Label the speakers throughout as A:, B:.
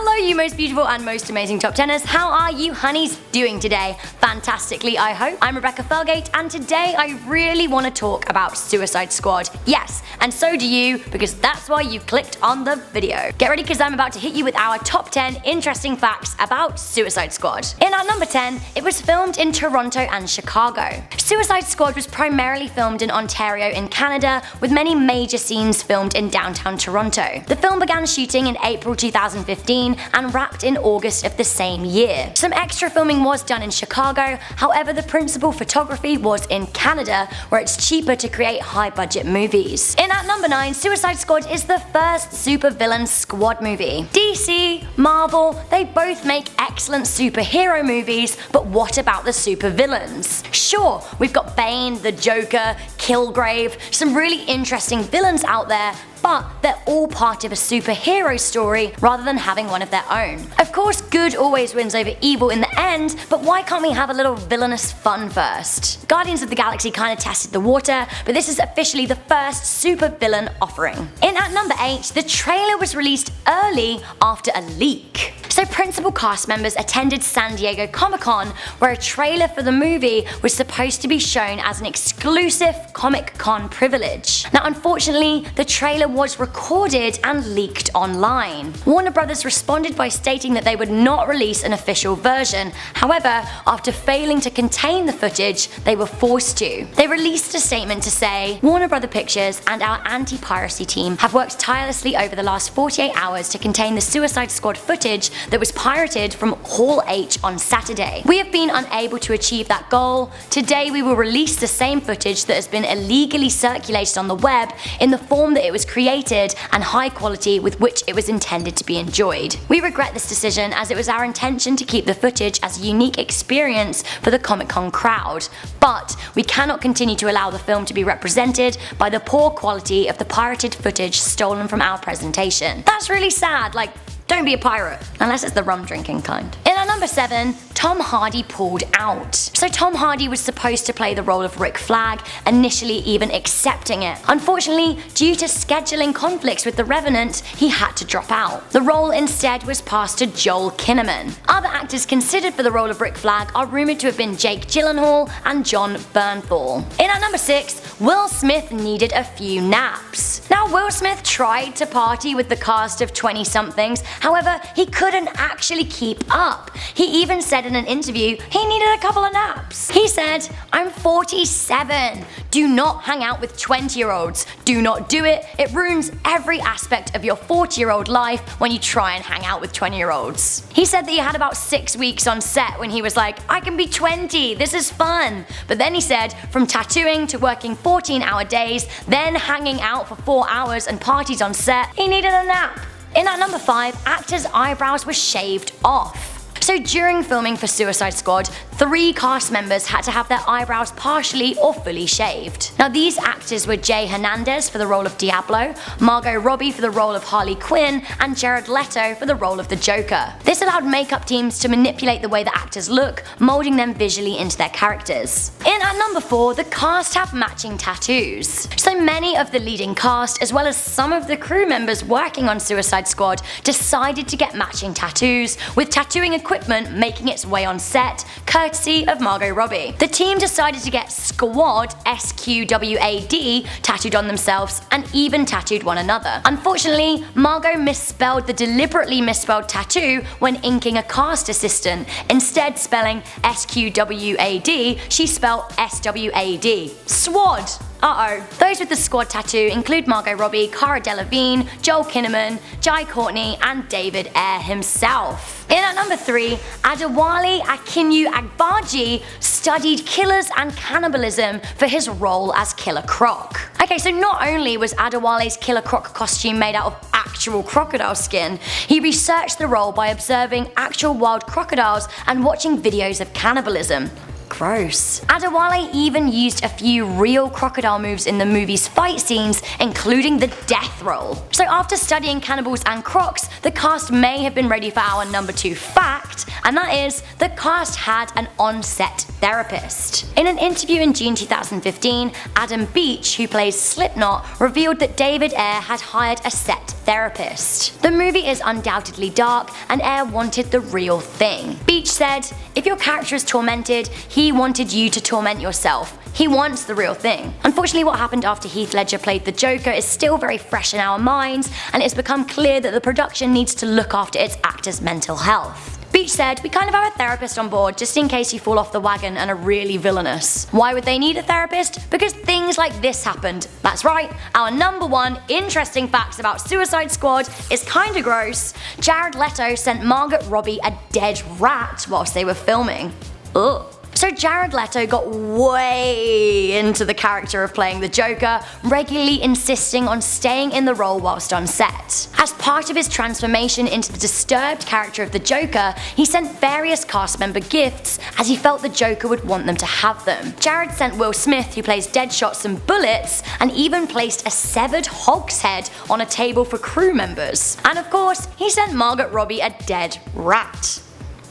A: Hello you most beautiful and most amazing top 10ers, how are you honeys doing today? Fantastically I hope. I'm Rebecca Felgate and today I really want to talk about Suicide Squad. Yes, and so do you, because that's why you clicked on the video. Get ready because I'm about to hit you with our top 10 interesting facts about Suicide Squad. In our number 10, it was filmed in Toronto and Chicago. Suicide Squad was primarily filmed in Ontario in Canada, with many major scenes filmed in downtown Toronto. The film began shooting in April 2015 and wrapped in August of the same year. Some extra filming was done in Chicago, however the principal photography was in Canada, where it's cheaper to create high-budget movies. In at number 9, Suicide Squad is the first supervillain squad movie. DC, Marvel, they both make excellent superhero movies, but what about the supervillains? Sure, we've got Bane, the Joker, Killgrave, some really interesting villains out there, but they're all part of a superhero story rather than having one of their own. Of course, good always wins over evil in the end, but why can't we have a little villainous fun first? Guardians of the Galaxy kinda tested the water, but this is officially the first supervillain offering. In at number 8, the trailer was released early after a leak. So principal cast members attended San Diego Comic-Con, where a trailer for the movie was supposed to be shown as an exclusive Comic-Con privilege. Now unfortunately, the trailer was recorded and leaked online. Warner Brothers responded by stating that they would not release an official version. However, after failing to contain the footage, they were forced to. They released a statement to say, "Warner Brother Pictures and our anti-piracy team have worked tirelessly over the last 48 hours to contain the Suicide Squad footage that was pirated from Hall H on Saturday. We have been unable to achieve that goal. Today we will release the same footage that has been illegally circulated on the web in the form that it was created and high quality with which it was intended to be enjoyed. We regret this decision as it was our intention to keep the footage as a unique experience for the Comic-Con crowd, but we cannot continue to allow the film to be represented by the poor quality of the pirated footage stolen from our presentation." That's really sad, like, don't be a pirate, unless it's the rum drinking kind. In our number 7, Tom Hardy pulled out. So Tom Hardy was supposed to play the role of Rick Flag, initially even accepting it. Unfortunately, due to scheduling conflicts with The Revenant, he had to drop out. The role instead was passed to Joel Kinnaman. Other actors considered for the role of Rick Flag are rumoured to have been Jake Gyllenhaal and Jon Bernthal. In our number 6, Will Smith needed a few naps. Now Will Smith tried to party with the cast of 20-somethings, however he couldn't actually keep up. He even said in an interview he needed a couple of naps. He said, "I'm 47. Do not hang out with 20-year-olds. Do not do it. It ruins every aspect of your 40-year-old life when you try and hang out with 20-year-olds. He said that he had about 6 weeks on set when he was like, "I can be 20, this is fun." But then he said from tattooing to working 14-hour days, then hanging out for 4 hours and parties on set, he needed a nap. In at number 5, actors' eyebrows were shaved off. So during filming for Suicide Squad, 3 cast members had to have their eyebrows partially or fully shaved. Now these actors were Jay Hernandez for the role of Diablo, Margot Robbie for the role of Harley Quinn, and Jared Leto for the role of the Joker. This allowed makeup teams to manipulate the way the actors look, molding them visually into their characters. In at number 4, the cast have matching tattoos. So many of the leading cast, as well as some of the crew members working on Suicide Squad, decided to get matching tattoos, with tattooing equipment making its way on set, courtesy of Margot Robbie. The team decided to get Squad, SQWAD, tattooed on themselves and even tattooed one another. Unfortunately, Margot misspelled the deliberately misspelled tattoo when inking a cast assistant. Instead spelling SQWAD, she spelled SWAD. SWAD! Uh-oh. Those with the Squad tattoo include Margot Robbie, Cara Delevingne, Joel Kinnaman, Jai Courtney, and David Ayer himself. In at number 3, Adewale Akinyi-Agbaji studied killers and cannibalism for his role as Killer Croc. Okay, so not only was Adewale's Killer Croc costume made out of actual crocodile skin, he researched the role by observing actual wild crocodiles and watching videos of cannibalism. gross. Adewale even used a few real crocodile moves in the movie's fight scenes, including the death roll. So after studying Cannibals and Crocs, the cast may have been ready for our number 2 fact, and that is, the cast had an on-set therapist. In an interview in June 2015, Adam Beach, who plays Slipknot, revealed that David Ayer had hired a set therapist. The movie is undoubtedly dark, and Ayer wanted the real thing. Beach said, "If your character is tormented, he wanted you to torment yourself. He wants the real thing." Unfortunately, what happened after Heath Ledger played the Joker is still very fresh in our minds, and it's become clear that the production needs to look after its actors' mental health. Beach said, "We kind of have a therapist on board just in case you fall off the wagon and are really villainous." Why would they need a therapist? Because things like this happened. That's right, our number 1 interesting facts about Suicide Squad is kinda gross. Jared Leto sent Margot Robbie a dead rat whilst they were filming. Ugh. So Jared Leto got way into the character of playing the Joker, regularly insisting on staying in the role whilst on set. As part of his transformation into the disturbed character of the Joker, he sent various cast member gifts as he felt the Joker would want them to have them. Jared sent Will Smith, who plays Deadshot, some bullets, and even placed a severed Hulk's head on a table for crew members. And of course, he sent Margot Robbie a dead rat.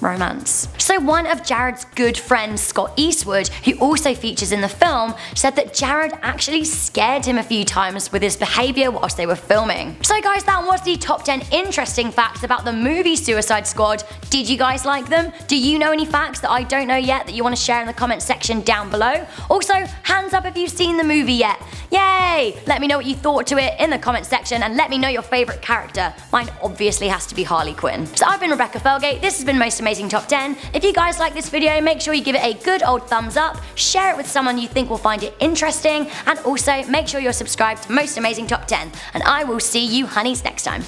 A: Romance. So one of Jared's good friends, Scott Eastwood, who also features in the film, said that Jared actually scared him a few times with his behaviour whilst they were filming. So guys, that was the top 10 interesting facts about the movie Suicide Squad. Did you guys like them? Do you know any facts that I don't know yet that you want to share in the comment section down below? Also, hands up if you've seen the movie yet. Yay! Let me know what you thought to it in the comment section, and let me know your favourite character. Mine obviously has to be Harley Quinn. So I've been Rebecca Felgate, this has been Most Amazing Top 10. If you guys like this video, make sure you give it a good old thumbs up, share it with someone you think will find it interesting, and also make sure you're subscribed to Most Amazing Top 10. And I will see you honeys next time.